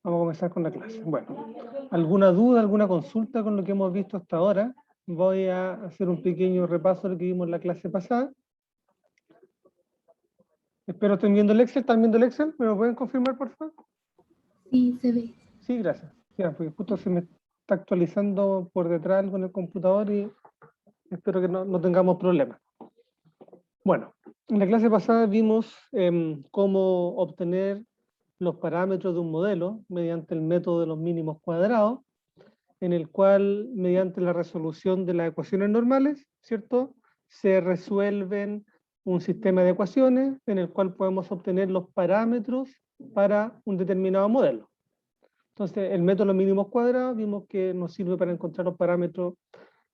Vamos a comenzar con la clase. Bueno, ¿alguna duda, alguna consulta con lo que hemos visto hasta ahora? Voy a hacer un pequeño repaso de lo que vimos en la clase pasada. Espero estén viendo el Excel. ¿Están viendo el Excel? ¿Me lo pueden confirmar, por favor? Sí, se ve. Sí, gracias. Ya, porque justo se me está actualizando por detrás con el computador y espero que no tengamos problemas. Bueno, en la clase pasada vimos cómo obtener los parámetros de un modelo mediante el método de los mínimos cuadrados, en el cual, mediante la resolución de las ecuaciones normales, ¿cierto?, se resuelven un sistema de ecuaciones en el cual podemos obtener los parámetros para un determinado modelo. Entonces, el método de los mínimos cuadrados vimos que nos sirve para encontrar los parámetros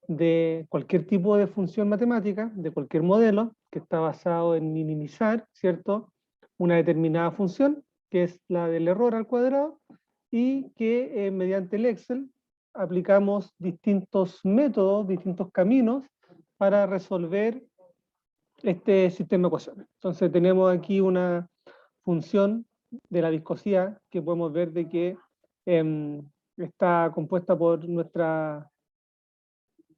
de cualquier tipo de función matemática, de cualquier modelo, que está basado en minimizar, ¿cierto?, una determinada función, que es la del error al cuadrado, y que mediante el Excel aplicamos distintos métodos, distintos caminos para resolver este sistema de ecuaciones. Entonces tenemos aquí una función de la viscosidad que podemos ver de que está compuesta por nuestra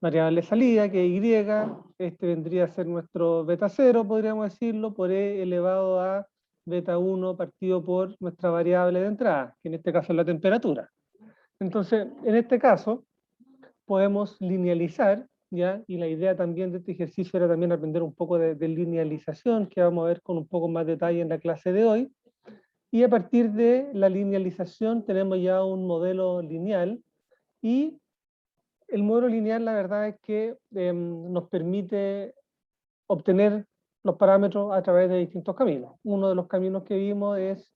variable de salida, que es Y, este vendría a ser nuestro beta 0, podríamos decirlo, por E elevado a beta 1 partido por nuestra variable de entrada, que en este caso es la temperatura. Entonces, en este caso, podemos linealizar, ¿ya? Y la idea también de este ejercicio era también aprender un poco de linealización, que vamos a ver con un poco más detalle en la clase de hoy. Y a partir de la linealización tenemos ya un modelo lineal, y el modelo lineal, la verdad es que nos permite obtener los parámetros a través de distintos caminos. Uno de los caminos que vimos es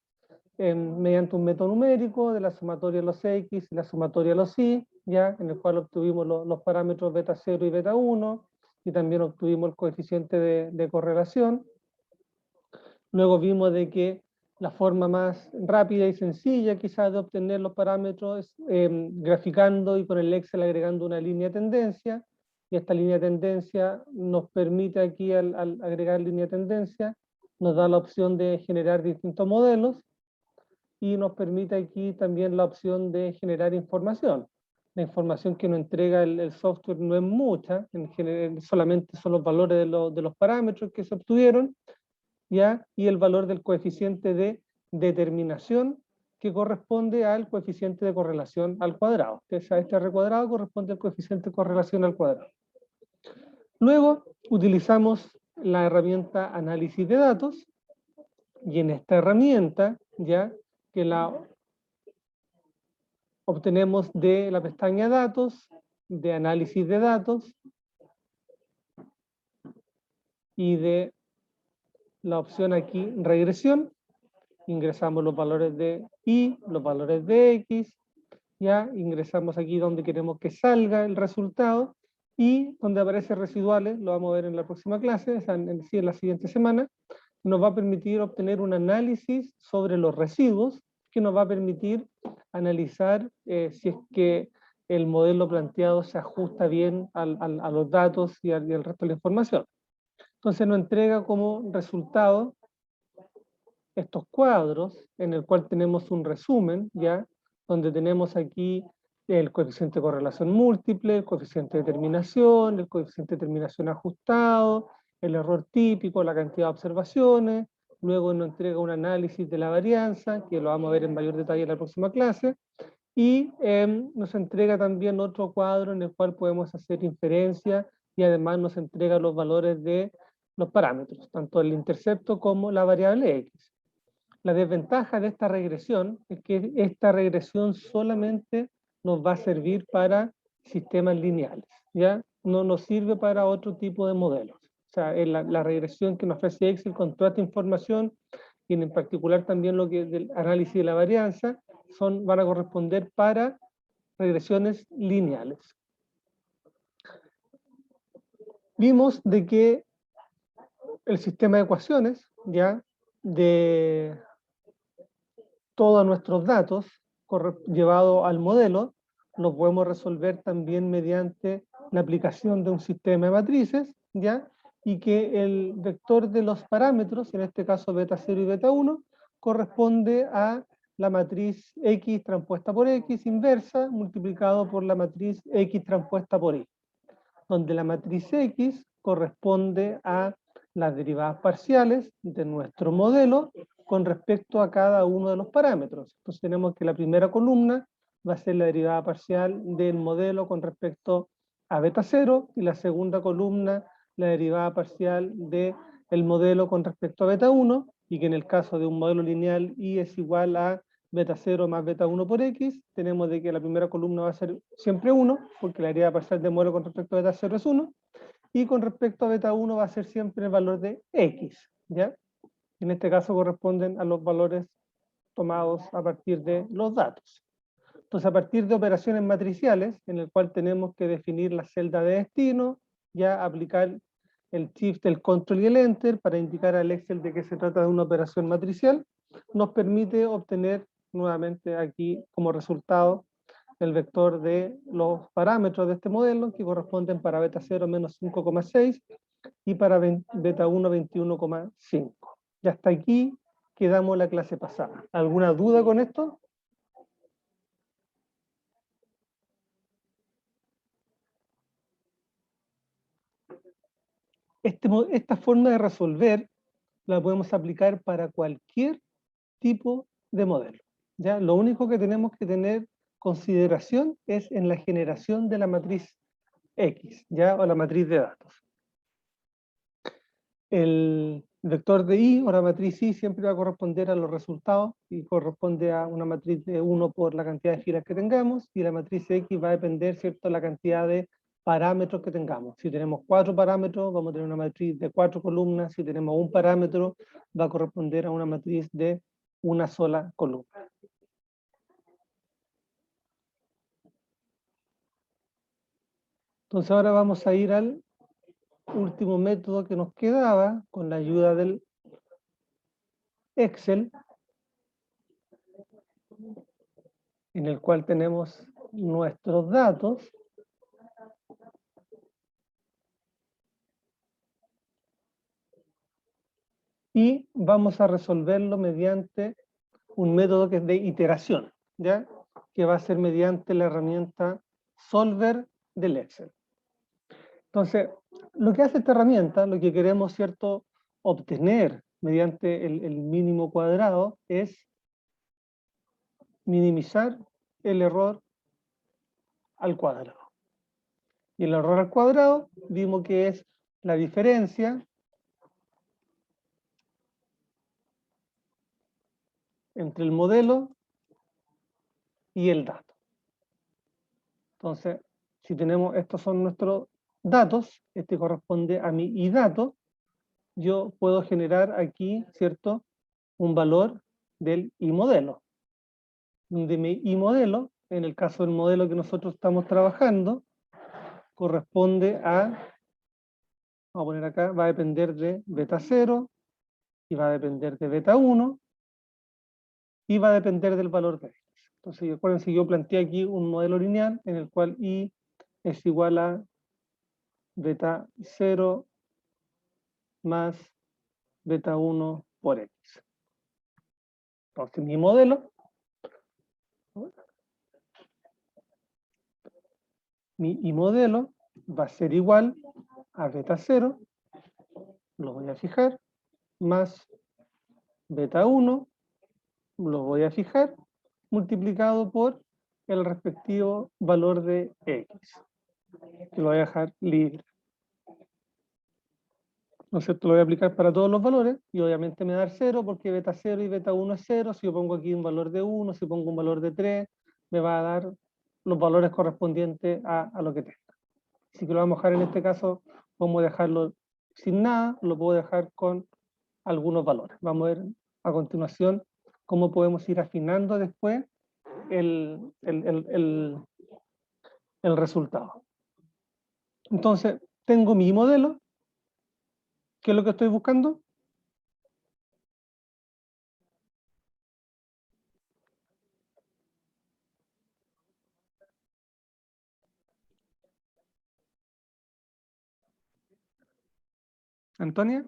mediante un método numérico de la sumatoria de los X y la sumatoria de los Y, ¿ya? En el cual obtuvimos los parámetros beta 0 y beta 1, y también obtuvimos el coeficiente de correlación. Luego vimos de que la forma más rápida y sencilla quizás de obtener los parámetros es graficando y con el Excel agregando una línea de tendencia, y esta línea de tendencia nos permite aquí al agregar línea de tendencia, nos da la opción de generar distintos modelos, y nos permite aquí también la opción de generar información. La información que nos entrega el software no es mucha, en general solamente son los valores de los parámetros que se obtuvieron, ¿ya? Y el valor del coeficiente de determinación, que corresponde al coeficiente de correlación al cuadrado. Entonces, a este R cuadrado corresponde el coeficiente de correlación al cuadrado. Luego utilizamos la herramienta análisis de datos, y en esta herramienta, ya que la obtenemos de la pestaña datos, de análisis de datos, y de la opción aquí regresión, ingresamos los valores de Y, los valores de X, ya ingresamos aquí donde queremos que salga el resultado, y donde aparece residuales, lo vamos a ver en la próxima clase, en la siguiente semana, nos va a permitir obtener un análisis sobre los residuos, que nos va a permitir analizar si es que el modelo planteado se ajusta bien a los datos y al resto de la información. Entonces nos entrega como resultado estos cuadros, en el cual tenemos un resumen, ¿ya? Donde tenemos aquí el coeficiente de correlación múltiple, el coeficiente de terminación, el coeficiente de terminación ajustado, el error típico, la cantidad de observaciones. Luego nos entrega un análisis de la varianza, que lo vamos a ver en mayor detalle en la próxima clase, y nos entrega también otro cuadro en el cual podemos hacer inferencia, y además nos entrega los valores de los parámetros, tanto el intercepto como la variable X. La desventaja de esta regresión es que esta regresión solamente nos va a servir para sistemas lineales, ¿ya? No nos sirve para otro tipo de modelos. O sea, la regresión que nos ofrece Excel con toda esta información, y en particular también lo que es del análisis de la varianza, van a corresponder para regresiones lineales. Vimos de que el sistema de ecuaciones, ¿ya?, de todos nuestros datos llevados al modelo, los podemos resolver también mediante la aplicación de un sistema de matrices, ¿ya? Y que el vector de los parámetros, en este caso beta 0 y beta 1, corresponde a la matriz X transpuesta por X inversa multiplicado por la matriz X transpuesta por Y, donde la matriz X corresponde a las derivadas parciales de nuestro modelo con respecto a cada uno de los parámetros. Entonces tenemos que la primera columna va a ser la derivada parcial del modelo con respecto a beta 0 y la segunda columna la derivada parcial del modelo con respecto a beta 1, y que en el caso de un modelo lineal y es igual a beta 0 más beta 1 por x, tenemos de que la primera columna va a ser siempre 1, porque la derivada parcial del modelo con respecto a beta 0 es 1, y con respecto a beta 1 va a ser siempre el valor de x, ¿ya? En este caso corresponden a los valores tomados a partir de los datos. Entonces, a partir de operaciones matriciales, en el cual tenemos que definir la celda de destino, ya aplicar el shift, el control y el enter para indicar al Excel de que se trata de una operación matricial, nos permite obtener nuevamente aquí como resultado el vector de los parámetros de este modelo, que corresponden para beta 0 menos 5,6 y para beta 1 21,5. Ya hasta aquí quedamos la clase pasada. ¿Alguna duda con esto? Esta forma de resolver la podemos aplicar para cualquier tipo de modelo. ¿Ya? Lo único que tenemos que tener consideración es en la generación de la matriz X, ¿ya? O la matriz de datos. El vector de Y o la matriz Y siempre va a corresponder a los resultados y corresponde a una matriz de 1 por la cantidad de filas que tengamos, y la matriz X va a depender, ¿cierto?, la cantidad de parámetros que tengamos. Si tenemos 4 parámetros, vamos a tener una matriz de 4 columnas. Si tenemos un parámetro, va a corresponder a una matriz de una sola columna. Entonces ahora vamos a ir al último método que nos quedaba con la ayuda del Excel, en el cual tenemos nuestros datos y vamos a resolverlo mediante un método que es de iteración, ¿ya? Que va a ser mediante la herramienta Solver del Excel. Entonces, lo que hace esta herramienta, lo que queremos, ¿cierto?, obtener mediante el mínimo cuadrado es minimizar el error al cuadrado. Y el error al cuadrado vimos que es la diferencia entre el modelo y el dato. Entonces, si tenemos, estos son nuestros datos, este corresponde a mi iDato, yo puedo generar aquí, ¿cierto?, un valor del iModelo. De mi iModelo, en el caso del modelo que nosotros estamos trabajando, corresponde a, vamos a poner acá, va a depender de beta 0, y va a depender de beta 1, y va a depender del valor de x. Entonces, acuérdense que yo planteé aquí un modelo lineal en el cual y es igual a beta 0 más beta 1 por x. Entonces, mi modelo, mi modelo va a ser igual a beta 0, lo voy a fijar, más beta 1, lo voy a fijar, multiplicado por el respectivo valor de x, que lo voy a dejar libre. ¿No es cierto? Lo voy a aplicar para todos los valores, y obviamente me da 0, porque beta 0 y beta 1 es 0. Si yo pongo aquí un valor de 1, si pongo un valor de 3, me va a dar los valores correspondientes a lo que tenga. Así que lo vamos a dejar en este caso, podemos dejarlo sin nada, lo puedo dejar con algunos valores. Vamos a ver a continuación cómo podemos ir afinando después el resultado. Entonces, tengo mi modelo. ¿Qué es lo que estoy buscando? ¿Antonia?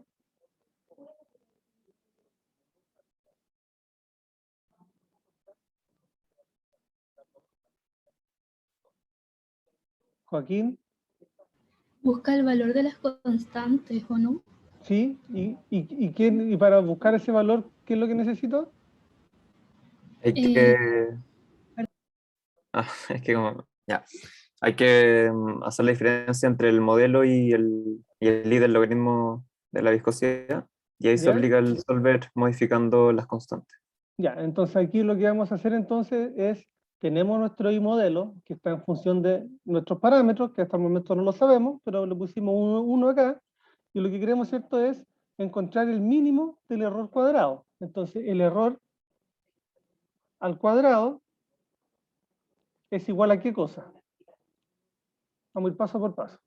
Joaquín, Busca el valor de las constantes, ¿o no? ¿sí? Y para buscar ese valor, ¿qué es lo que necesito? Hay Eh, que... es que como... Ya. Hay que hacer la diferencia entre el modelo y el I del logaritmo de la viscosidad. Y ahí se ¿Ya? aplica el solver modificando las constantes. Ya, entonces aquí lo que vamos a hacer entonces es, tenemos nuestro I modelo, que está en función de nuestros parámetros, que hasta el momento no lo sabemos, pero le pusimos uno acá, y lo que queremos, ¿cierto?, es encontrar el mínimo del error cuadrado. Entonces, el error al cuadrado es igual a ¿qué cosa? Vamos a ir paso por paso.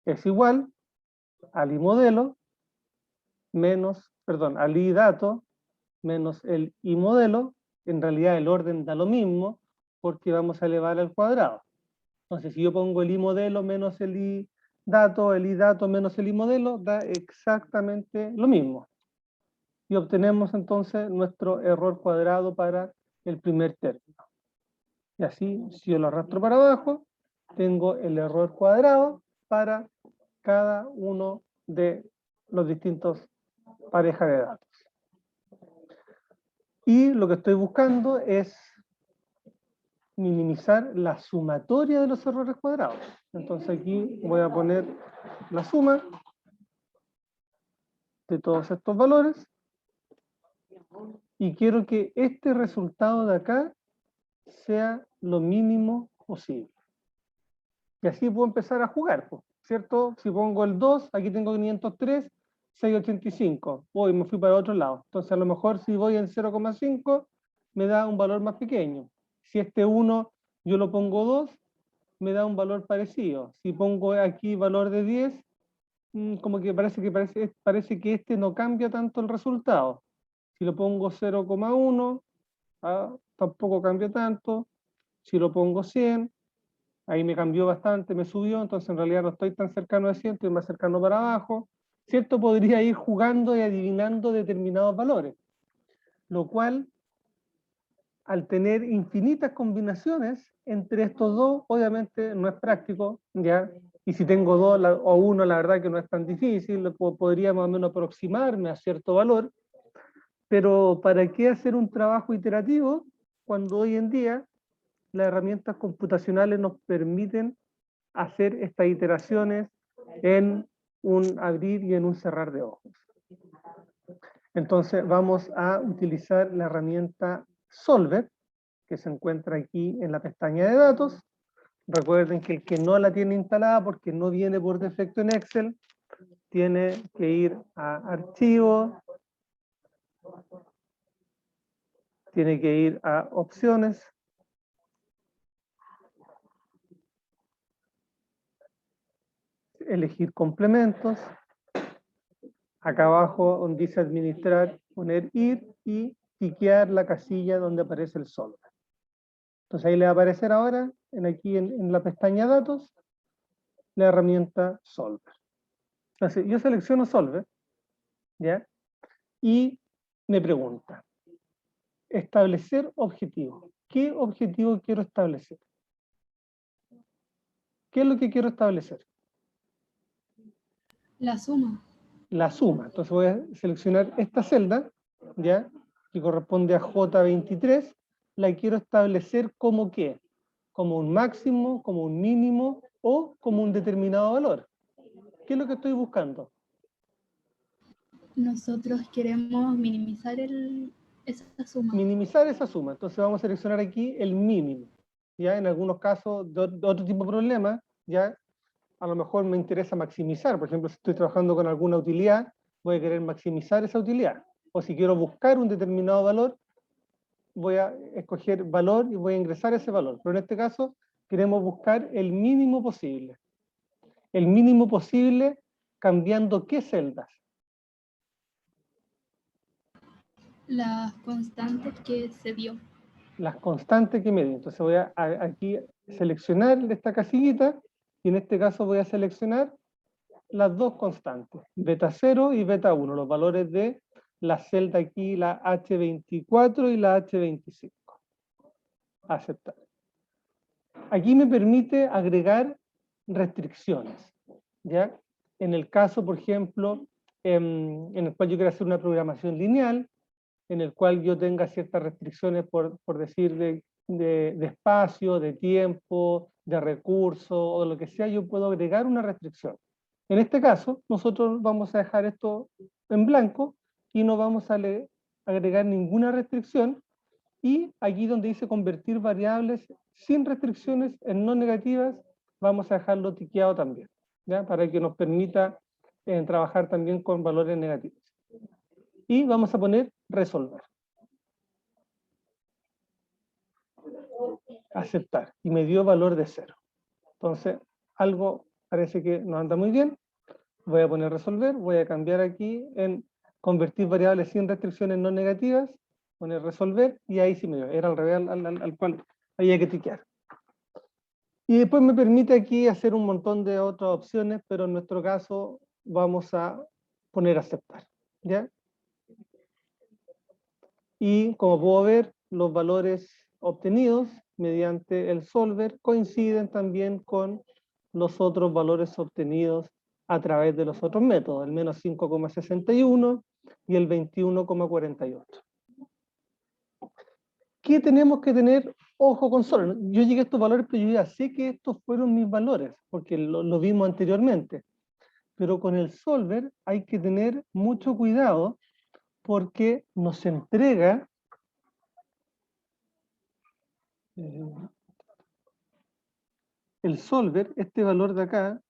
Es igual al I modelo menos, perdón, al I dato menos el I modelo. En realidad el orden da lo mismo, porque vamos a elevar al cuadrado. Entonces, si yo pongo el I modelo menos el I dato menos el I modelo, da exactamente lo mismo. Y obtenemos entonces nuestro error cuadrado para el primer término. Y así, si yo lo arrastro para abajo, tengo el error cuadrado para cada uno de los distintos parejas de datos. Y lo que estoy buscando es minimizar la sumatoria de los errores cuadrados. Entonces aquí voy a poner la suma de todos estos valores y quiero que este resultado de acá sea lo mínimo posible. Y así puedo empezar a jugar, ¿cierto? Si pongo el 2, aquí tengo 503, 685. Hoy me fui para otro lado. Entonces a lo mejor si voy en 0,5 me da un valor más pequeño. Si este 1 yo lo pongo 2, me da un valor parecido. Si pongo aquí valor de 10, como que parece que este no cambia tanto el resultado. Si lo pongo 0,1, tampoco cambia tanto. Si lo pongo 100, ahí me cambió bastante, me subió, entonces en realidad no estoy tan cercano de 100, estoy más cercano para abajo. ¿Cierto? Podría ir jugando y adivinando determinados valores, lo cual, al tener infinitas combinaciones entre estos dos, obviamente no es práctico, ¿ya? Y si tengo dos o uno, la verdad que no es tan difícil, podría más o menos aproximarme a cierto valor, pero ¿para qué hacer un trabajo iterativo cuando hoy en día las herramientas computacionales nos permiten hacer estas iteraciones en un abrir y en un cerrar de ojos? Entonces vamos a utilizar la herramienta Solver, que se encuentra aquí en la pestaña de datos. Recuerden que el que no la tiene instalada, porque no viene por defecto en Excel, tiene que ir a Archivo, tiene que ir a Opciones, elegir Complementos, acá abajo donde dice Administrar, poner Ir y tiquear la casilla donde aparece el Solver. Entonces ahí le va a aparecer ahora, aquí en la pestaña Datos, la herramienta Solver. Entonces yo selecciono Solver, ¿ya? Y me pregunta, establecer objetivo. ¿Qué objetivo quiero establecer? ¿Qué es lo que quiero establecer? La suma. La suma. Entonces voy a seleccionar esta celda, ¿ya? Que corresponde a J23. La quiero establecer como ¿qué? Como un máximo, como un mínimo o como un determinado valor. ¿Qué es lo que estoy buscando? Nosotros queremos minimizar esa suma. Minimizar esa suma. Entonces vamos a seleccionar aquí el mínimo. Ya en algunos casos de otro tipo de problema, ya a lo mejor me interesa maximizar. Por ejemplo, si estoy trabajando con alguna utilidad, voy a querer maximizar esa utilidad. O si quiero buscar un determinado valor, voy a escoger valor y voy a ingresar ese valor. Pero en este caso, queremos buscar el mínimo posible. El mínimo posible cambiando ¿qué celdas? Las constantes que se dio. Las constantes que me dio. Entonces voy a aquí seleccionar esta casillita y en este caso voy a seleccionar las dos constantes, beta 0 y beta 1, los valores de la celda aquí, la H24 y la H25. Aceptar. Aquí me permite agregar restricciones, ¿ya? En el caso, por ejemplo, en el cual yo quiero hacer una programación lineal, en el cual yo tenga ciertas restricciones, por decir, de espacio, de tiempo, de recursos, o de lo que sea, yo puedo agregar una restricción. En este caso, nosotros vamos a dejar esto en blanco y no vamos a agregar ninguna restricción, y aquí donde dice convertir variables sin restricciones en no negativas, vamos a dejarlo tiqueado también, ¿ya? Para que nos permita trabajar también con valores negativos. Y vamos a poner resolver. Aceptar. Y me dio valor de 0. Entonces, algo parece que no anda muy bien. Voy a poner resolver. Voy a cambiar aquí en convertir variables sin restricciones no negativas. Poner resolver. Y ahí sí me dio. Era al revés al cual había que tiquear. Y después me permite aquí hacer un montón de otras opciones, pero en nuestro caso vamos a poner aceptar, ¿ya? Y como puedo ver, los valores obtenidos mediante el solver coinciden también con los otros valores obtenidos a través de los otros métodos, el menos 5,61 y el 21,48. ¿Qué tenemos que tener ojo con solver? Yo llegué a estos valores, pero yo ya sé que estos fueron mis valores, porque lo vimos anteriormente. Pero con el solver hay que tener mucho cuidado, porque nos entrega el solver, este valor de acá,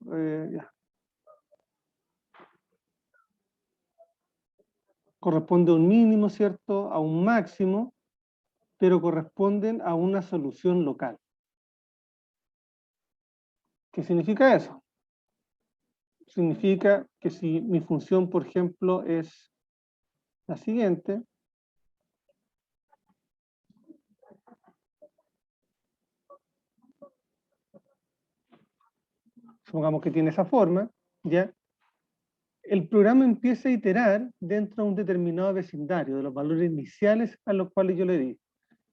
corresponde a un mínimo, ¿cierto? A un máximo, pero corresponden a una solución local. ¿Qué significa eso? Significa que si mi función, por ejemplo, es la siguiente, supongamos que tiene esa forma, ¿ya? El programa empieza a iterar dentro de un determinado vecindario, de los valores iniciales a los cuales yo le di.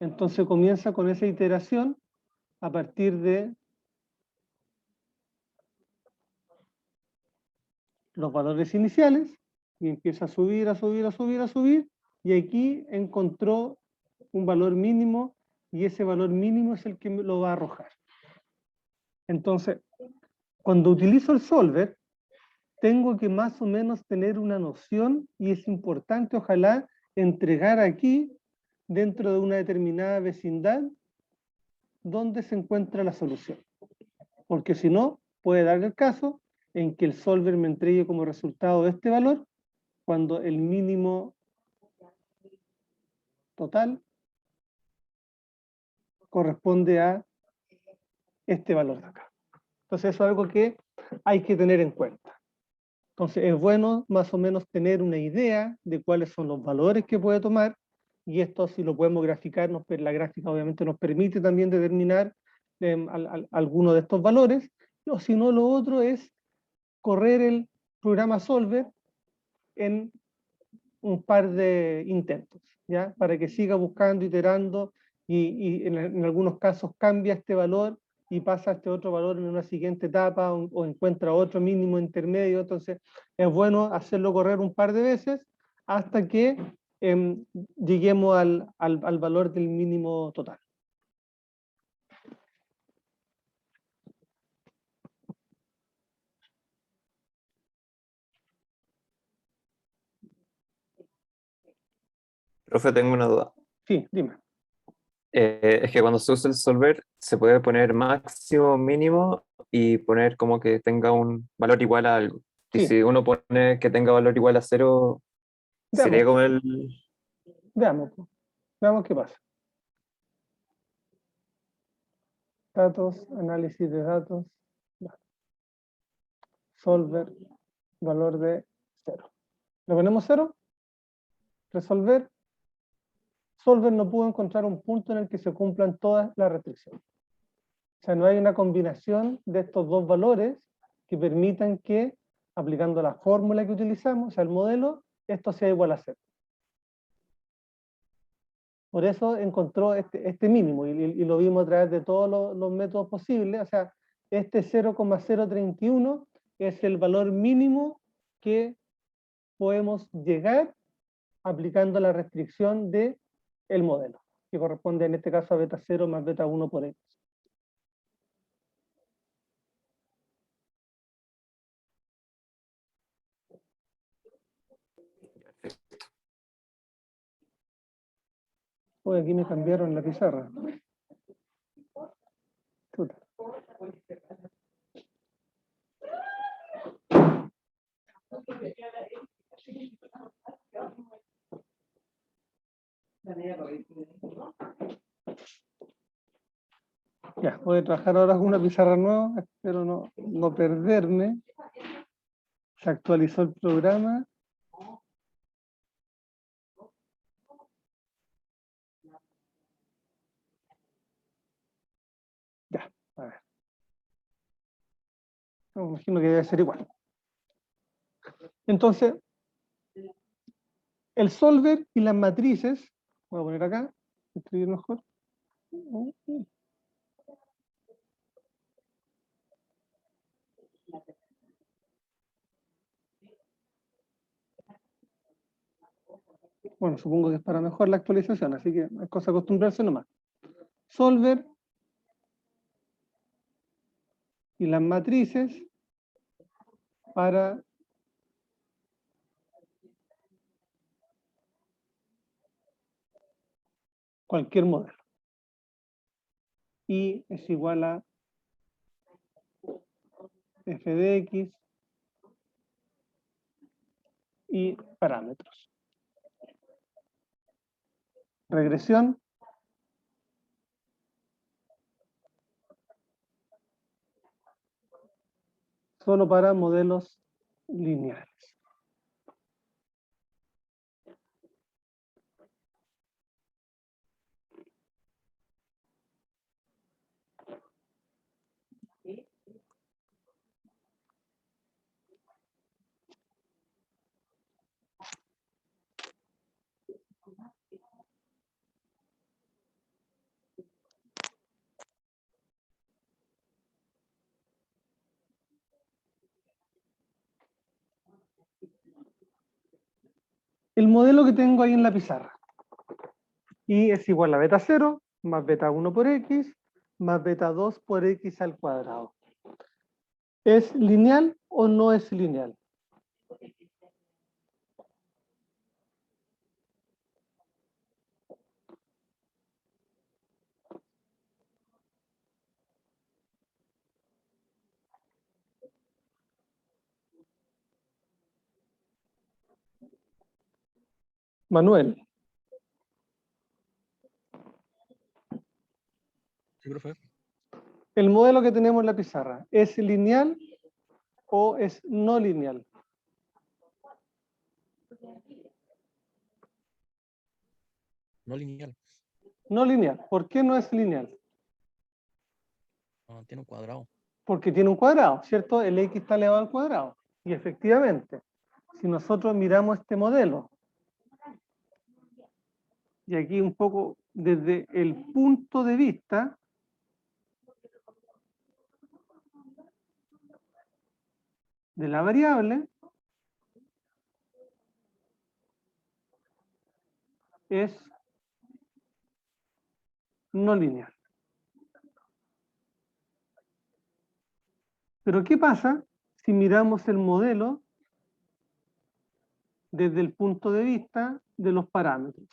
Entonces comienza con esa iteración a partir de los valores iniciales, y empieza a subir, a subir, a subir, a subir, y aquí encontró un valor mínimo, y ese valor mínimo es el que me lo va a arrojar. Entonces, cuando utilizo el solver, tengo que más o menos tener una noción, y es importante, ojalá, entregar aquí, dentro de una determinada vecindad, donde se encuentra la solución. Porque si no, puede dar el caso en que el solver me entregue como resultado de este valor, cuando el mínimo total corresponde a este valor de acá. Entonces eso es algo que hay que tener en cuenta. Entonces es bueno más o menos tener una idea de cuáles son los valores que puede tomar, y esto, si lo podemos graficar, la gráfica obviamente nos permite también determinar alguno de estos valores, o si no, lo otro es correr el programa Solver en un par de intentos, ¿ya? Para que siga buscando, iterando, y en algunos casos cambia este valor y pasa a este otro valor en una siguiente etapa, o encuentra otro mínimo intermedio. Entonces es bueno hacerlo correr un par de veces hasta que lleguemos al valor del mínimo total. Profe, tengo una duda. Sí, dime. Es que cuando se usa el solver se puede poner máximo, mínimo y poner como que tenga un valor igual a algo. Y Sí, si uno pone que tenga valor igual a 0, sería veamos, como el... veamos, veamos qué pasa. Datos, análisis de datos, solver, valor de 0. ¿Le ponemos 0? Resolver. Solver no pudo encontrar un punto en el que se cumplan todas las restricciones. O sea, no hay una combinación de estos dos valores que permitan que, aplicando la fórmula que utilizamos, o sea, el modelo, esto sea igual a 0. Por eso encontró este mínimo, y lo vimos a través de todos los métodos posibles. O sea, este 0,031 es el valor mínimo que podemos llegar aplicando la restricción del modelo, que corresponde en este caso a beta 0 más beta 1 por X. Uy, aquí me cambiaron la pizarra. Chuta. Ya, voy a trabajar ahora con una pizarra nueva, espero no perderme. Se actualizó el programa. Ya, a ver. Me imagino que debe ser igual. Entonces, el solver y las matrices, voy a poner acá, escribir mejor. Bueno, supongo que es para mejor la actualización, así que es cosa de acostumbrarse nomás. Solver y las matrices para cualquier modelo. Y es igual a f de x y parámetros. Regresión. Solo para modelos lineales. El modelo que tengo ahí en la pizarra. Y es igual a beta 0 más beta 1 por x más beta 2 por x al cuadrado. ¿Es lineal o no es lineal? Manuel, Sí, profe. ¿el modelo que tenemos en la pizarra es lineal o es no lineal? No lineal. No lineal. ¿Por qué no es lineal? Tiene un cuadrado. Porque tiene un cuadrado, ¿cierto? El x está elevado al cuadrado. Y efectivamente, si nosotros miramos este modelo, y aquí un poco desde el punto de vista de la variable, es no lineal. Pero ¿qué pasa si miramos el modelo desde el punto de vista de los parámetros?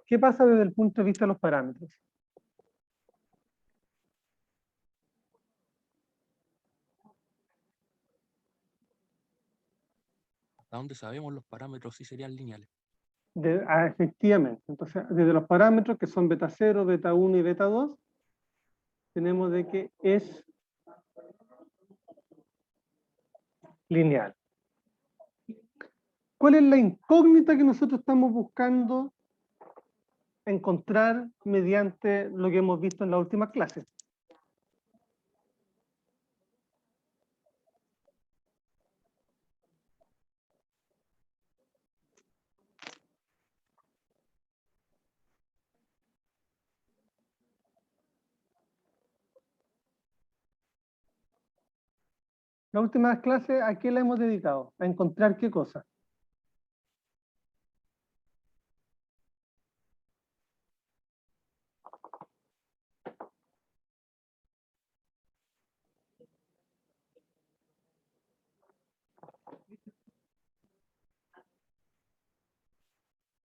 ¿Qué pasa desde el punto de vista de los parámetros? Hasta donde sabemos los parámetros sí serían lineales. Efectivamente. Entonces, desde los parámetros que son beta 0, beta 1 y beta 2, tenemos de que es lineal. ¿Cuál es la incógnita que nosotros estamos buscando encontrar mediante lo que hemos visto en la última clase. La última clase, ¿a qué la hemos dedicado? ¿A encontrar qué cosa?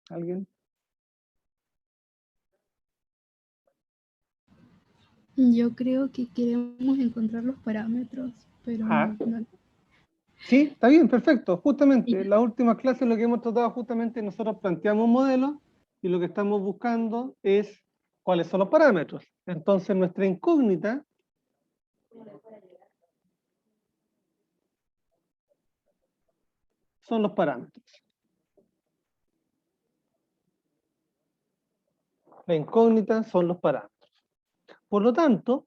¿Alguien? Yo creo que queremos encontrar los parámetros, pero no. Sí, está bien, perfecto. Justamente, la última clase lo que hemos tratado justamente, nosotros planteamos un modelo y lo que estamos buscando es cuáles son los parámetros. Entonces, nuestra incógnita son los parámetros. La incógnita son los parámetros. Por lo tanto,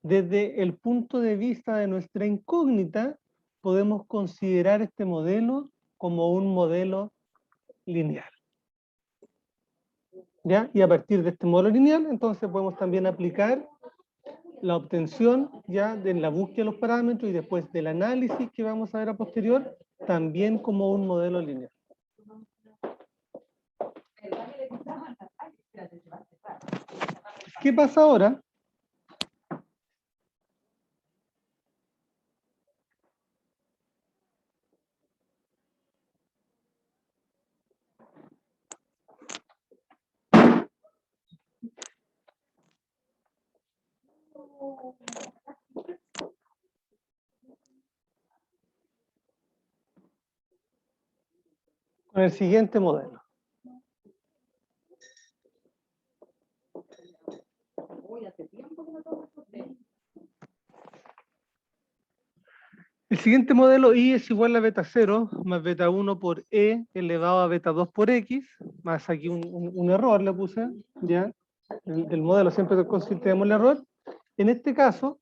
desde el punto de vista de nuestra incógnita, podemos considerar este modelo como un modelo lineal. ¿Ya? Y a partir de este modelo lineal, entonces podemos también aplicar la obtención ya de la búsqueda de los parámetros y después del análisis que vamos a ver a posterior, también como un modelo lineal. ¿Qué pasa ahora? Con el siguiente modelo. El siguiente modelo I es igual a beta 0 más beta 1 por E elevado a beta 2 por X, más aquí un error le puse, ¿ya? El modelo siempre consideramos el error. En este caso,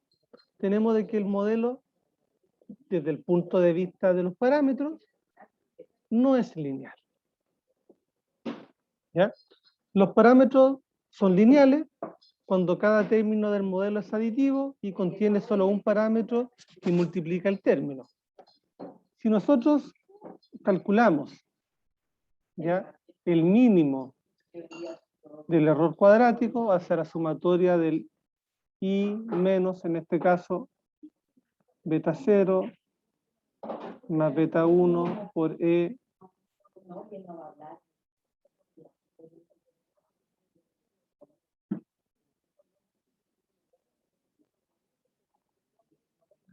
tenemos de que el modelo, desde el punto de vista de los parámetros, no es lineal. ¿Ya? Los parámetros son lineales cuando cada término del modelo es aditivo y contiene solo un parámetro que multiplica el término. Si nosotros calculamos ya el mínimo del error cuadrático, va a ser la sumatoria del I menos, en este caso, beta 0 más beta 1 por E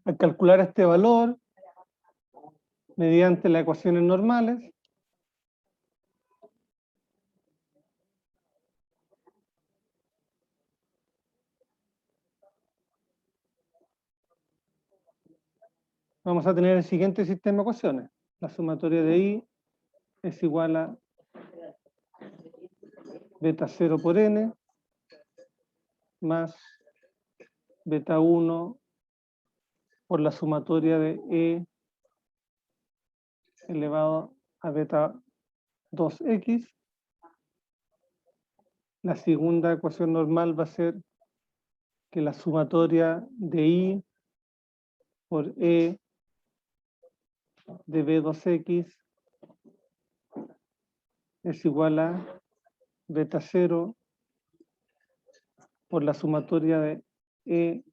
al calcular este valor mediante las ecuaciones normales, vamos a tener el siguiente sistema de ecuaciones. La sumatoria de I es igual a beta 0 por n más beta 1 por la sumatoria de E elevado a beta 2x. La segunda ecuación normal va a ser que la sumatoria de I por E de B2X es igual a beta 0 por la sumatoria de E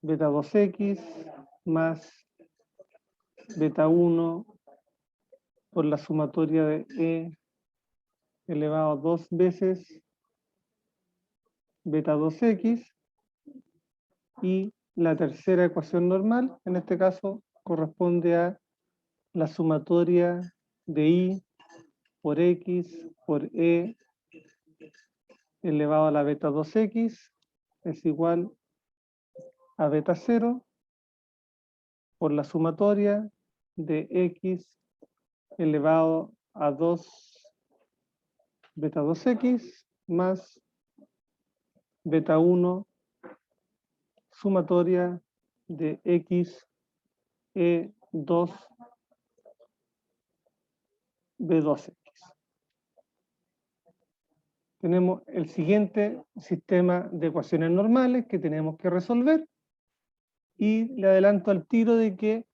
beta 2X más beta 1 por la sumatoria de E elevado a 2 veces beta 2X, y la tercera ecuación normal, en este caso, corresponde a la sumatoria de I por X por E elevado a la beta 2X es igual a beta 0 por la sumatoria de X elevado a 2 beta 2x más beta 1 sumatoria de x E2 B2x. Tenemos el siguiente sistema de ecuaciones normales que tenemos que resolver y le adelanto al tiro de que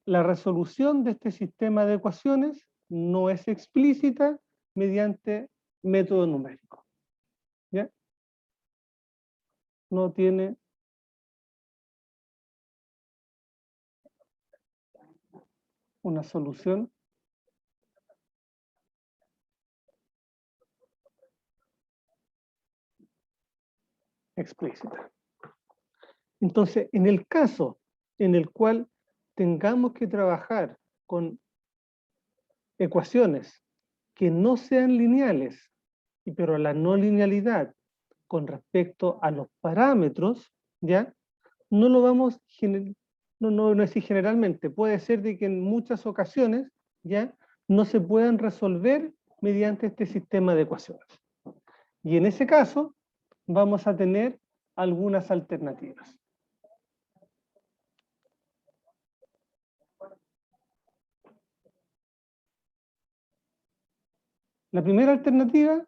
la resolución de este sistema de ecuaciones no es explícita mediante método numérico. ¿Ya? No tiene una solución explícita. Entonces, en el caso en el cual tengamos que trabajar con ecuaciones que no sean lineales, pero la no linealidad con respecto a los parámetros, ¿ya? No lo vamos, no decir generalmente, puede ser de que en muchas ocasiones, ¿ya? No se puedan resolver mediante este sistema de ecuaciones. Y en ese caso, vamos a tener algunas alternativas. La primera alternativa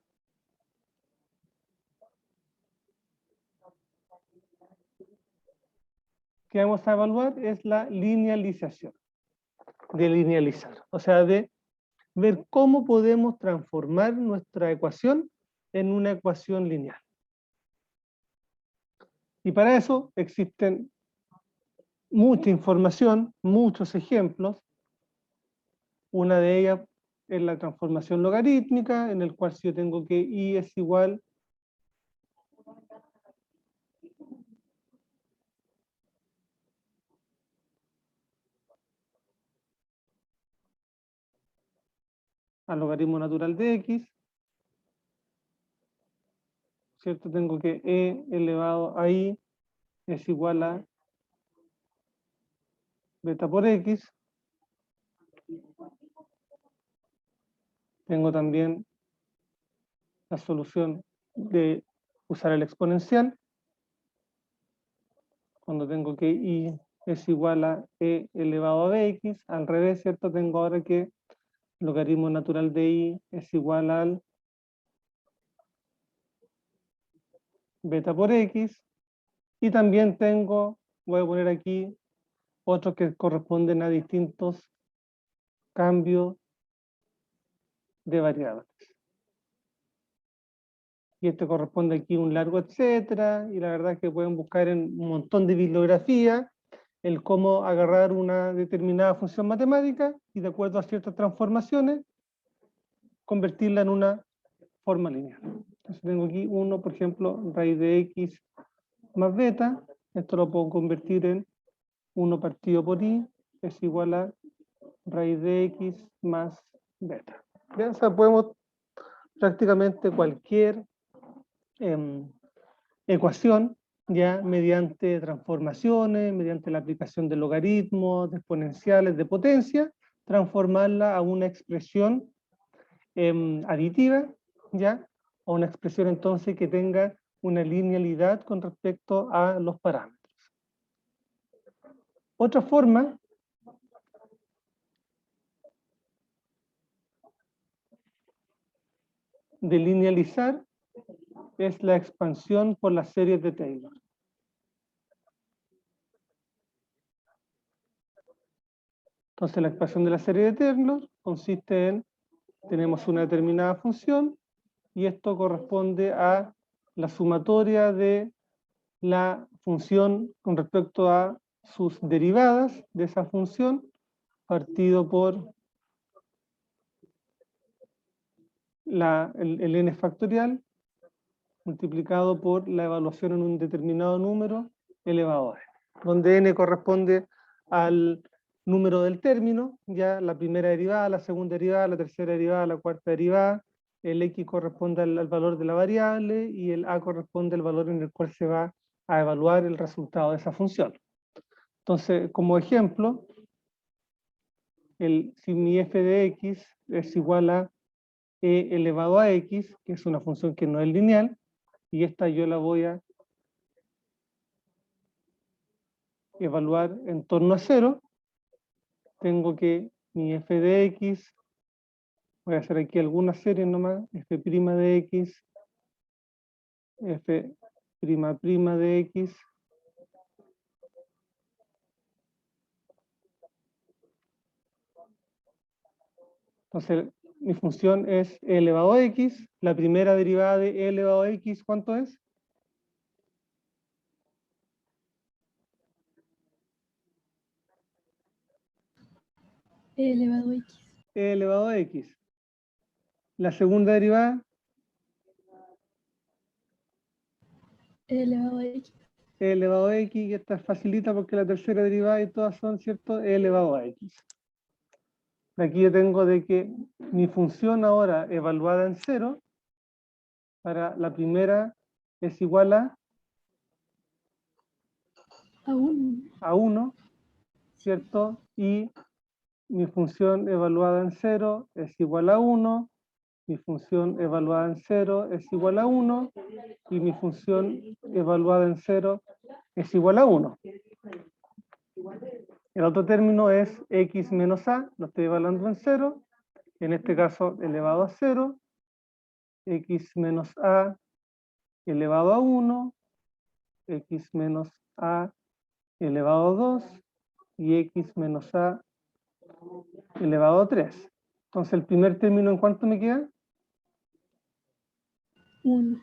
que vamos a evaluar es la linealización, de linealizar, o sea, de ver cómo podemos transformar nuestra ecuación en una ecuación lineal. Y para eso existen mucha información, muchos ejemplos. Una de ellas es la transformación logarítmica, en el cual si yo tengo que y es igual al logaritmo natural de x, ¿cierto? Tengo que e elevado a i es igual a beta por x. Tengo también la solución de usar el exponencial, cuando tengo que i es igual a e elevado a bx, al revés, ¿cierto? Tengo ahora que logaritmo natural de i es igual al beta por x, y también tengo, voy a poner aquí, otros que corresponden a distintos cambios de variables. Y este corresponde aquí a un largo etcétera, y la verdad es que pueden buscar en un montón de bibliografía el cómo agarrar una determinada función matemática y de acuerdo a ciertas transformaciones, convertirla en una forma lineal. Entonces tengo aquí 1, por ejemplo, raíz de x más beta, esto lo puedo convertir en 1 partido por i es igual a raíz de x más beta. ¿Ya? O sea, podemos prácticamente cualquier ecuación, ya mediante transformaciones, mediante la aplicación de logaritmos, de exponenciales, de potencia, transformarla a una expresión aditiva, ya, o una expresión entonces que tenga una linealidad con respecto a los parámetros. Otra forma de linealizar es la expansión por las series de Taylor. Entonces la expansión de la serie de Taylor consiste en, tenemos una determinada función, y esto corresponde a la sumatoria de la función con respecto a sus derivadas de esa función, partido por el n factorial, multiplicado por la evaluación en un determinado número elevado a n, donde n corresponde al número del término, ya la primera derivada, la segunda derivada, la tercera derivada, la cuarta derivada, el x corresponde al valor de la variable y el a corresponde al valor en el cual se va a evaluar el resultado de esa función. Entonces, como ejemplo, si mi f de x es igual a e elevado a x, que es una función que no es lineal, y esta yo la voy a evaluar en torno a 0. Tengo que mi f de x, voy a hacer aquí algunas series nomás, f' de x, f' de x, entonces mi función es e elevado a x, la primera derivada de e elevado a x, ¿cuánto es? E elevado a x. E elevado a x. La segunda derivada, E elevado a x. e elevado a x, y esta facilita porque la tercera derivada y todas son, ¿cierto? E elevado a x. Aquí yo tengo de que mi función ahora evaluada en 0, para la primera es igual A 1, ¿cierto? Y mi función evaluada en 0 es igual a 1, mi función evaluada en 0 es igual a 1, y mi función evaluada en 0 es igual a 1. El otro término es x menos a, lo estoy evaluando en 0, en este caso elevado a 0, x menos a elevado a 1, x menos a elevado a 2, y x menos a elevado a 3. Entonces el primer término, ¿en cuánto me queda? 1.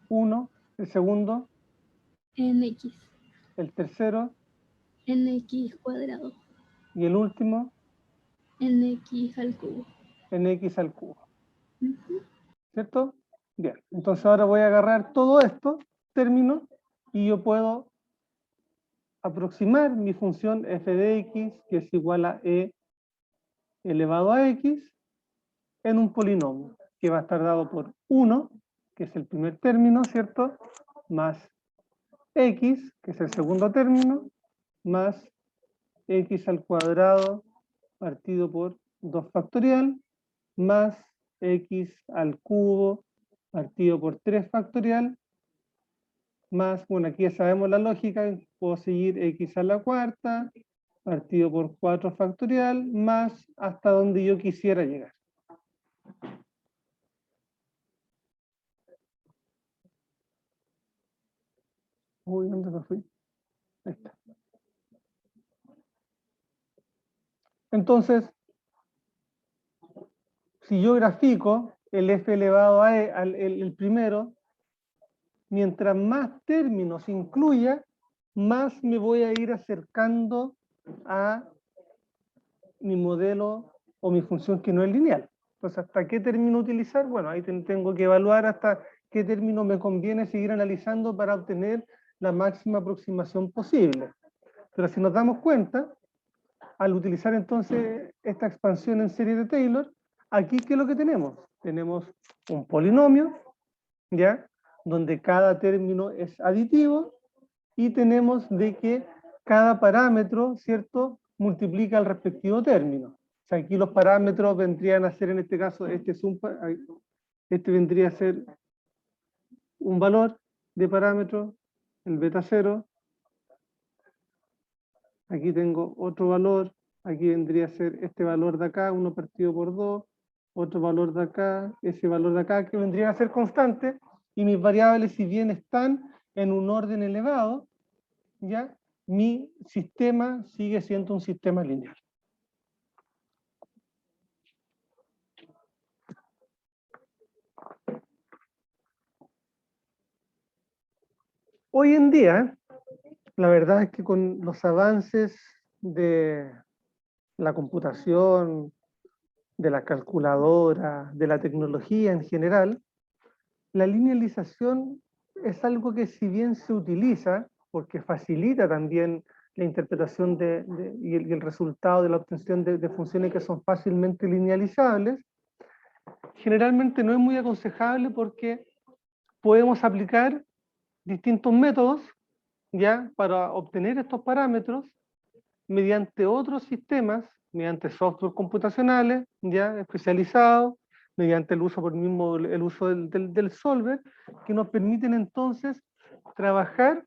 1. El segundo, En x. el tercero, En x cuadrado. y el último, En x al cubo. en x al cubo. Ujú. ¿Cierto? Bien, entonces ahora voy a agarrar todo esto, término, y yo puedo aproximar mi función f de x, que es igual a e elevado a x, en un polinomio, que va a estar dado por 1, que es el primer término, ¿cierto? Más x, que es el segundo término, más x al cuadrado partido por 2 factorial, más x al cubo partido por 3 factorial, más, bueno, aquí ya sabemos la lógica, puedo seguir x a la cuarta, partido por 4 factorial, más hasta donde yo quisiera llegar. Uy, ¿dónde me fui? Ahí está. Entonces, si yo grafico el f elevado a e, el primero, mientras más términos incluya, más me voy a ir acercando a mi modelo o mi función que no es lineal. Entonces, ¿hasta qué término utilizar? Bueno, ahí tengo que evaluar hasta qué término me conviene seguir analizando para obtener la máxima aproximación posible. Pero si nos damos cuenta, al utilizar entonces esta expansión en serie de Taylor, aquí ¿qué es lo que tenemos? Tenemos un polinomio, ¿ya? Donde cada término es aditivo, y tenemos de que cada parámetro, ¿cierto?, multiplica el respectivo término. O sea, aquí los parámetros vendrían a ser, en este caso, este vendría a ser un valor de parámetro, el beta 0. Aquí tengo otro valor, aquí vendría a ser este valor de acá, 1 partido por 2, otro valor de acá, ese valor de acá, que vendrían a ser constantes, y mis variables, si bien están en un orden elevado, ¿ya?, mi sistema sigue siendo un sistema lineal. Hoy en día, la verdad es que con los avances de la computación, de la calculadora, de la tecnología en general, la linealización es algo que, si bien se utiliza, porque facilita también la interpretación y el resultado de la obtención de funciones que son fácilmente linealizables, generalmente no es muy aconsejable, porque podemos aplicar distintos métodos, ¿ya?, para obtener estos parámetros mediante otros sistemas, mediante software computacionales ya especializados, mediante el uso por mismo el uso del solver, que nos permiten entonces trabajar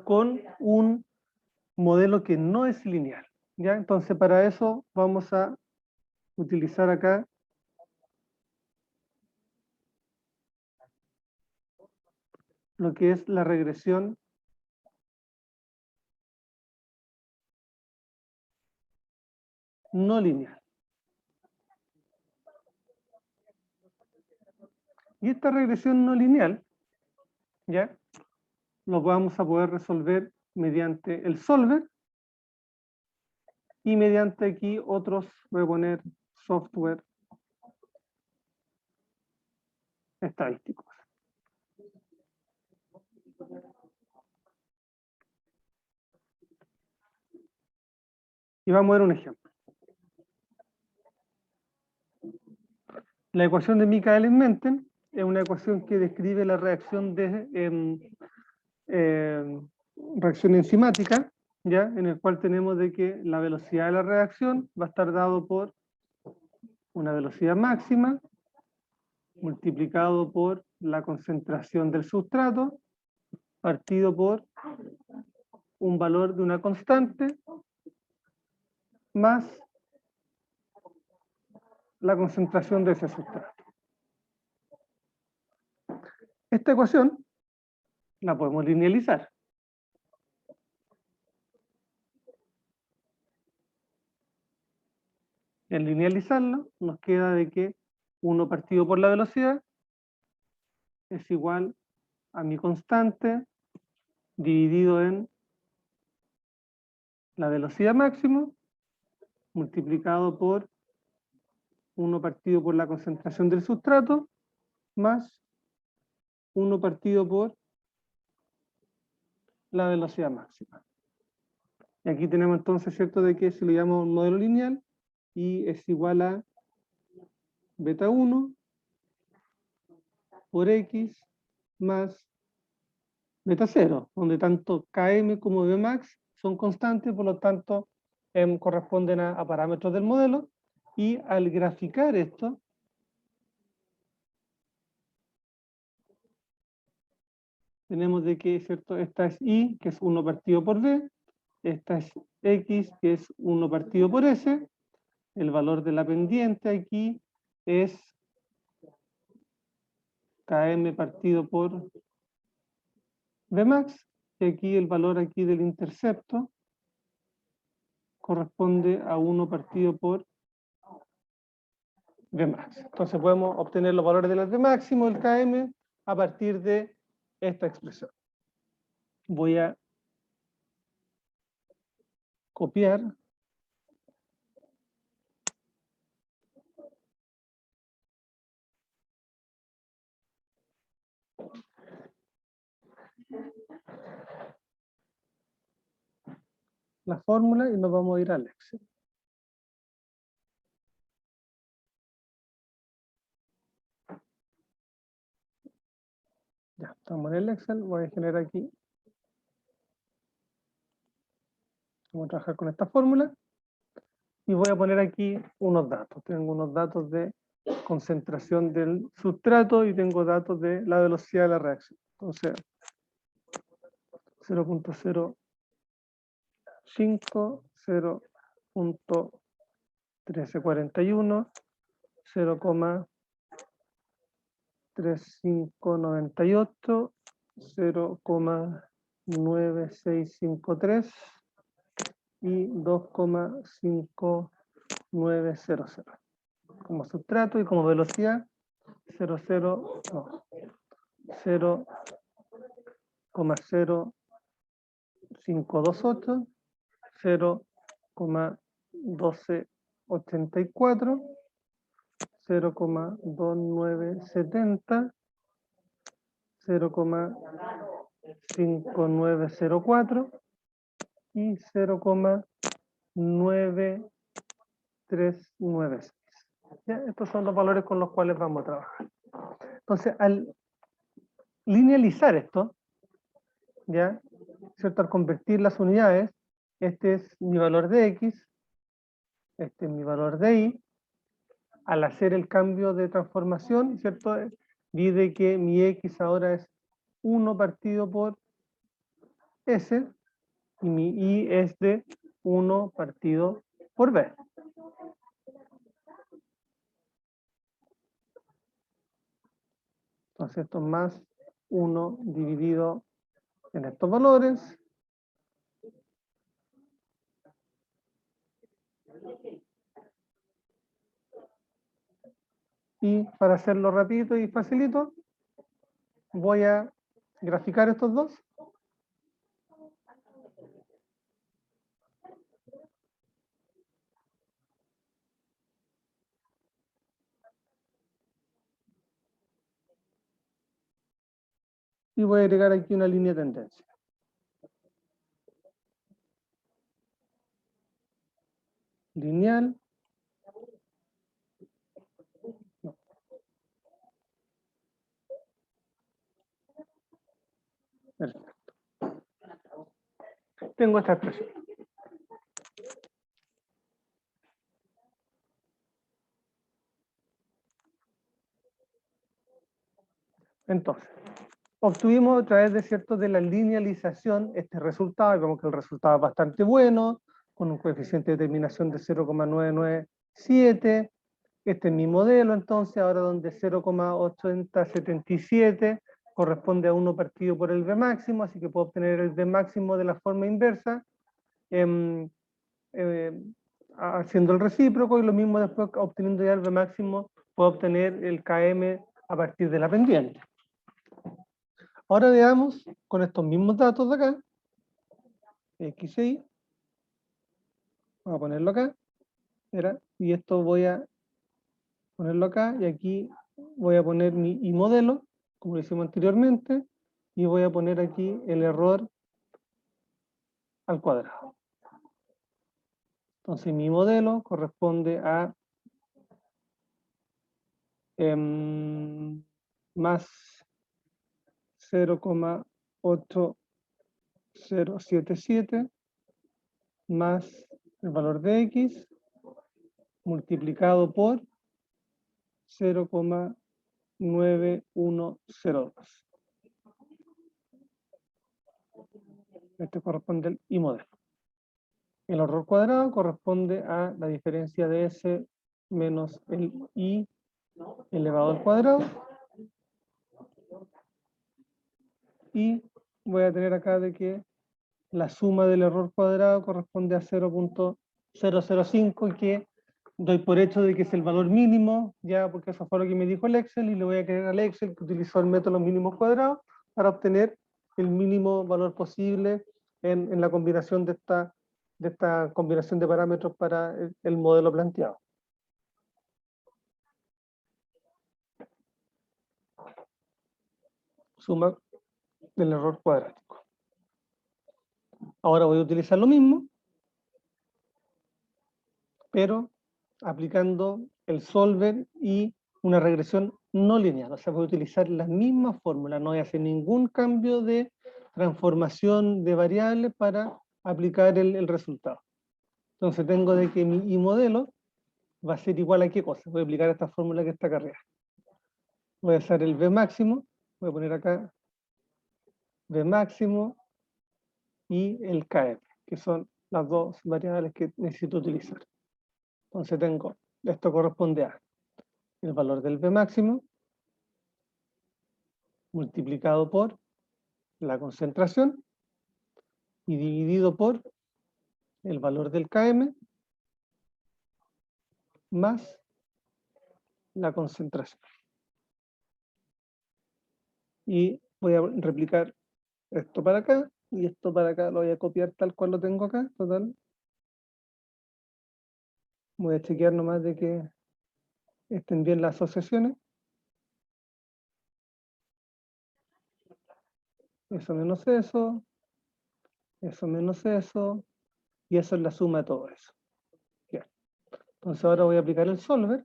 con un modelo que no es lineal, ¿ya? Entonces para eso vamos a utilizar acá lo que es la regresión no lineal. Y esta regresión no lineal, ¿ya? Lo vamos a poder resolver mediante el solver y mediante aquí otros, voy a poner software estadísticos. Y vamos a ver un ejemplo. La ecuación de Michaelis-Menten es una ecuación que describe la reacción de reacción enzimática, ¿ya? En el cual tenemos de que la velocidad de la reacción va a estar dado por una velocidad máxima multiplicado por la concentración del sustrato partido por un valor de una constante más la concentración de ese sustrato. Esta ecuación la podemos linealizar. En linealizarlo nos queda de que 1 partido por la velocidad es igual a mi constante dividido en la velocidad máxima multiplicado por 1 partido por la concentración del sustrato más 1 partido por la velocidad máxima. Y aquí tenemos entonces, ¿cierto?, de que se lo llama un modelo lineal y es igual a beta 1 por X más beta 0, donde tanto Km como Vmax son constantes, por lo tanto corresponden a parámetros del modelo, y al graficar esto, tenemos de que, ¿cierto?, esta es Y, que es 1 partido por B, esta es X, que es 1 partido por S, el valor de la pendiente aquí es Km partido por Vmax, y aquí el valor aquí del intercepto corresponde a 1 partido por Vmax. Entonces podemos obtener los valores de las V máximo, el Km, a partir de esta expresión. Voy a copiar la fórmula y nos vamos a ir al Excel. Ya, estamos en el Excel, voy a generar aquí. Vamos a trabajar con esta fórmula. Y voy a poner aquí unos datos. Tengo unos datos de concentración del sustrato y tengo datos de la velocidad de la reacción. Entonces, 0.05, 0.1341, 0.3598, 0.9653 y 2.5900 como sustrato, y como velocidad 0.0528, 0.1284, 0.2970, 0.5904 y 0.9396. ¿Ya? Estos son los valores con los cuales vamos a trabajar. Entonces, al linealizar esto, ¿ya? ¿Cierto? Al convertir las unidades, este es mi valor de X, este es mi valor de Y. al hacer el cambio de transformación, ¿cierto? Vi de que mi X ahora es 1 partido por S, y mi Y es de 1 partido por B. Entonces esto es más 1 dividido en estos valores. Y para hacerlo rapidito y facilito, voy a graficar estos dos. Y voy a agregar aquí una línea de tendencia. Lineal. No. Perfecto. Tengo esta expresión. Entonces, obtuvimos a través de cierto de la linealización este resultado, y vemos que el resultado es bastante bueno, con un coeficiente de determinación de 0,997. Este es mi modelo, entonces, ahora donde 0,8077 corresponde a 1 partido por el B máximo, así que puedo obtener el B máximo de la forma inversa, haciendo el recíproco, y lo mismo después obteniendo ya el B máximo, puedo obtener el KM a partir de la pendiente. Ahora veamos con estos mismos datos de acá, X e Y, voy a ponerlo acá, y esto voy a ponerlo acá, y aquí voy a poner mi Y modelo, como lo hicimos anteriormente, y voy a poner aquí el error al cuadrado. Entonces mi modelo corresponde a más 0,8077 más el valor de X multiplicado por 0,9102. Este corresponde al Y modelo. El error cuadrado corresponde a la diferencia de S menos el Y elevado al cuadrado. Y voy a tener acá de que la suma del error cuadrado corresponde a 0,005, y que doy por hecho de que es el valor mínimo, ya porque eso fue lo que me dijo el Excel, y le voy a creer al Excel que utilizó el método de los mínimos cuadrados para obtener el mínimo valor posible en la combinación de esta combinación de parámetros para el modelo planteado. Suma del error cuadrático. Ahora voy a utilizar lo mismo, pero aplicando el solver y una regresión no lineal. O sea, voy a utilizar la misma fórmula, no voy a hacer ningún cambio de transformación de variables para aplicar el resultado. Entonces tengo de que mi Y modelo va a ser igual a qué cosa. Voy a aplicar esta fórmula que está acá arriba. Voy a hacer el B máximo, voy a poner acá B máximo y el KM, que son las dos variables que necesito utilizar. Entonces tengo, esto corresponde a el valor del B máximo multiplicado por la concentración y dividido por el valor del KM más la concentración. Y voy a replicar esto para acá, y esto para acá lo voy a copiar tal cual lo tengo acá, total. Voy a chequear nomás de que estén bien las asociaciones. Eso menos eso menos eso, y eso es la suma de todo eso. Bien. Entonces ahora voy a aplicar el solver.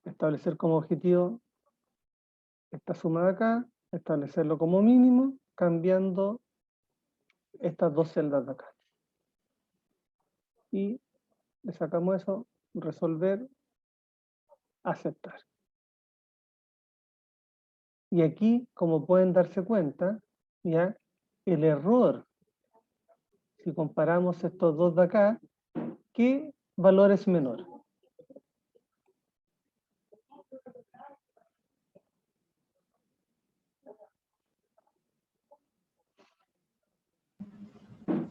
Establecer como objetivo esta suma de acá, establecerlo como mínimo, cambiando estas dos celdas de acá. Y le sacamos eso, resolver, aceptar. Y aquí, como pueden darse cuenta, ya el error, si comparamos estos dos de acá, ¿qué valor es menor?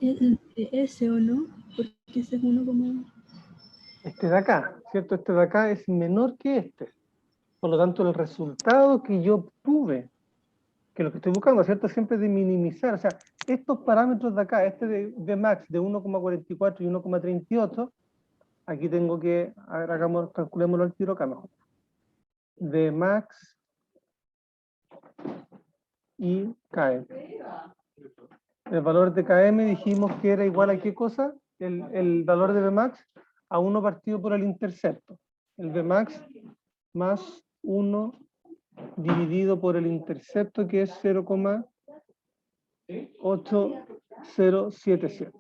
El de ese o no, porque ese es 1,1. Este de acá, ¿cierto? Este de acá es menor que este. Por lo tanto, el resultado que yo obtuve, que lo que estoy buscando, ¿cierto? Siempre de minimizar. O sea, estos parámetros de acá, este de max de 1,44 y 1,38, aquí tengo que, a ver, calculémoslo al tiro acá mejor. De max y KM. El valor de KM dijimos que era igual a qué cosa? El valor de Vmax a 1 partido por el intercepto. El Vmax más 1 dividido por el intercepto, que es 0,8077.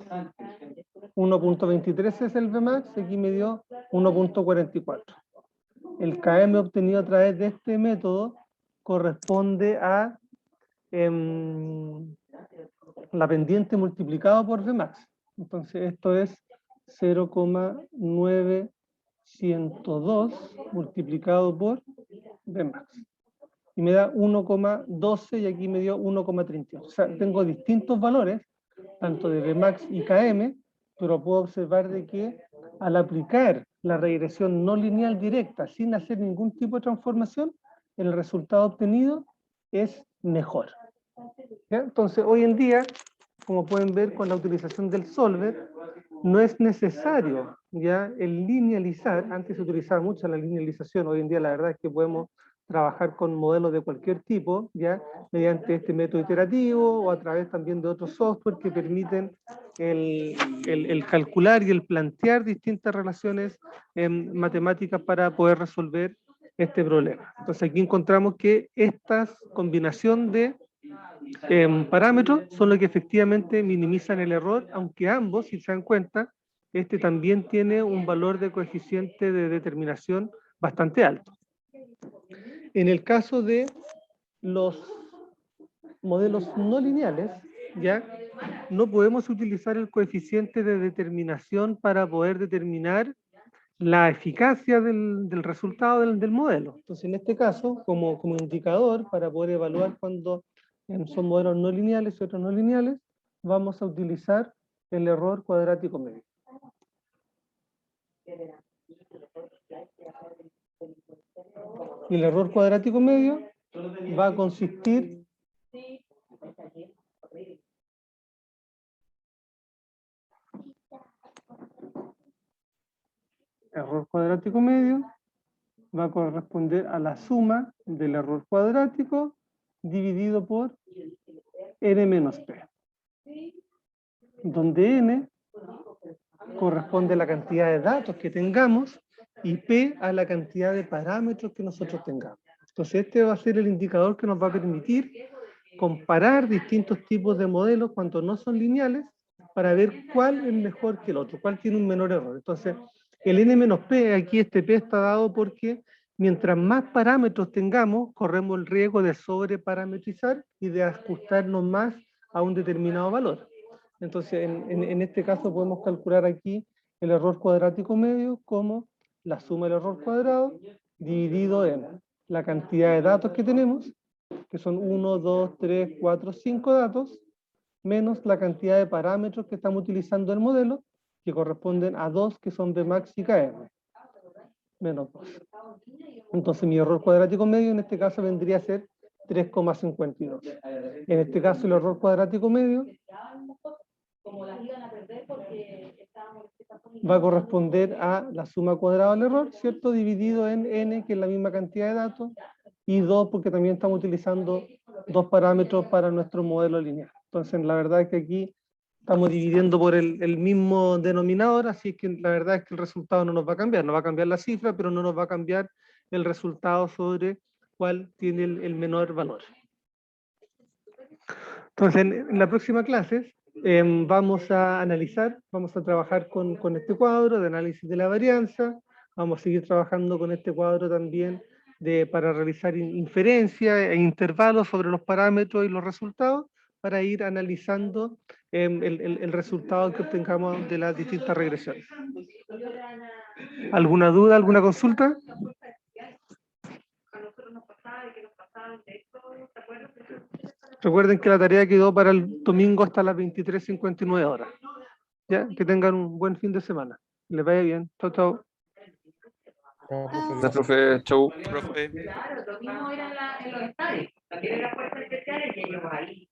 1.23 es el Vmax, aquí me dio 1.44. El KM obtenido a través de este método corresponde a la pendiente multiplicado por Vmax. Entonces esto es 0,902 multiplicado por Vmax. Y me da 1,12 y aquí me dio 1,38. O sea, tengo distintos valores, tanto de Vmax y KM, pero puedo observar de que al aplicar la regresión no lineal directa sin hacer ningún tipo de transformación, el resultado obtenido es mejor. ¿Ya? Entonces, hoy en día, como pueden ver con la utilización del solver, no es necesario ya el linealizar. Antes se utilizaba mucho la linealización, hoy en día la verdad es que podemos trabajar con modelos de cualquier tipo, ya mediante este método iterativo o a través también de otros software que permiten el calcular y el plantear distintas relaciones matemáticas para poder resolver este problema. Entonces aquí encontramos que esta combinación de parámetros son los que efectivamente minimizan el error, aunque ambos, si se dan cuenta, este también tiene un valor de coeficiente de determinación bastante alto. En el caso de los modelos no lineales, ya no podemos utilizar el coeficiente de determinación para poder determinar la eficacia del resultado del modelo. Entonces, en este caso, como indicador para poder evaluar cuando son modelos no lineales y otros no lineales, vamos a utilizar el error cuadrático medio. Y el error cuadrático medio va a consistir error cuadrático medio va a corresponder a la suma del error cuadrático dividido por n menos p, donde n corresponde a la cantidad de datos que tengamos y p a la cantidad de parámetros que nosotros tengamos. Entonces este va a ser el indicador que nos va a permitir comparar distintos tipos de modelos cuando no son lineales para ver cuál es mejor que el otro, cuál tiene un menor error. Entonces el n-p, aquí este p está dado porque mientras más parámetros tengamos, corremos el riesgo de sobreparametrizar y de ajustarnos más a un determinado valor. Entonces, en este caso podemos calcular aquí el error cuadrático medio como la suma del error cuadrado dividido en la cantidad de datos que tenemos, que son 1, 2, 3, 4, 5 datos, menos la cantidad de parámetros que estamos utilizando en el modelo, que corresponden a 2, que son Vmax y Km, menos 2. Entonces mi error cuadrático medio en este caso vendría a ser 3,52. En este caso el error cuadrático medio va a corresponder a la suma cuadrada del error, ¿cierto? Dividido en n, que es la misma cantidad de datos, y 2 porque también estamos utilizando 2 parámetros para nuestro modelo lineal. Entonces la verdad es que aquí estamos dividiendo por el mismo denominador, así que la verdad es que el resultado no nos va a cambiar. Nos va a cambiar la cifra, pero no nos va a cambiar el resultado sobre cuál tiene el menor valor. Entonces en la próxima clase Vamos a analizar, vamos a trabajar con este cuadro de análisis de la varianza, vamos a seguir trabajando con este cuadro también para realizar inferencias e intervalos sobre los parámetros y los resultados, para ir analizando el resultado que obtengamos de las distintas regresiones. ¿Alguna duda, alguna consulta? Recuerden que la tarea quedó para el domingo hasta las 23:59 horas. ¿Ya? Que tengan un buen fin de semana. Les vaya bien. Chau, chau. No, profe, Ah. Gracias, profe. Chau. Profe. Claro, lo mismo era en los estadios. También era fuerza especial y ellos ahí